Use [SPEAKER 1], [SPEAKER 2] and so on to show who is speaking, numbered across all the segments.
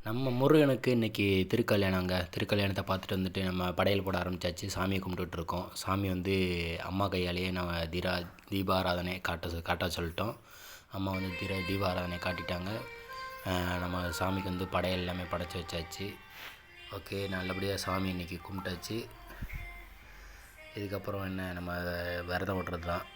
[SPEAKER 1] நம்ம முருகனுக்கு இன்றைக்கி திருக்கல்யாணங்க. திருக்கல்யாணத்த பார்த்துட்டு வந்துட்டு நம்ம படையல் போட ஆரம்பிச்சாச்சு. சாமிய கும்பிட்டுட்ருக்கோம். சாமி வந்து அம்மா கையாலேயே நம்ம தீபாராதனை காட்ட சொல்லிட்டோம். அம்மா வந்து தீபாராதனை காட்டிட்டாங்க. நம்ம சாமிக்கு வந்து படையல் எல்லாமே படைச்சி வச்சாச்சு. ஓகே, நல்லபடியாக சாமி இன்றைக்கி கும்பிட்டாச்சு. இதுக்கப்புறம் என்ன, நம்ம விரதம் விட்றது தான்.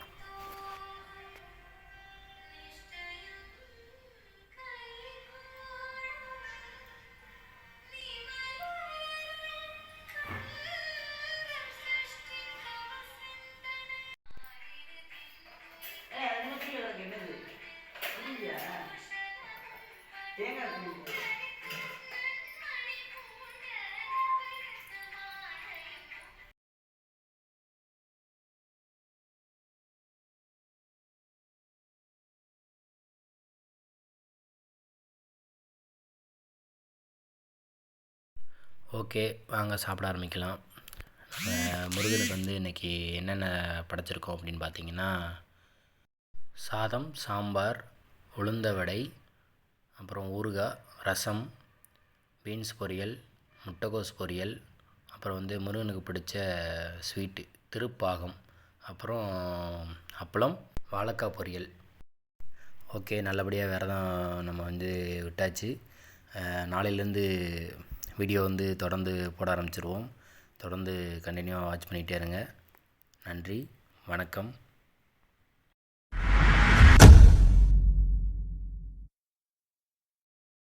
[SPEAKER 1] ஓகே, வாங்க சாப்பிட ஆரம்பிக்கலாம். முருகனுக்கு வந்து இன்றைக்கி என்னென்ன படைச்சிருக்கோம் அப்படின்னு பார்த்தீங்கன்னா, சாதம், சாம்பார், உளுந்த வடை, அப்புறம் ஊறுகாய், ரசம், பீன்ஸ் பொரியல், முட்டைகோஸ் பொரியல், அப்புறம் வந்து முருகனுக்கு பிடிச்ச ஸ்வீட்டு திருப்பாகம், அப்புறம் அப்பளம், வாழைக்காய் பொரியல். ஓகே, நல்லபடியாக விரதம் நம்ம வந்து விட்டாச்சு. நாளையிலேருந்து வீடியோ வந்து தொடர்ந்து போட ஆரம்பிச்சிருவோம். தொடர்ந்து கண்டினியூவாக வாட்ச் பண்ணிகிட்டே இருங்க. நன்றி, வணக்கம்.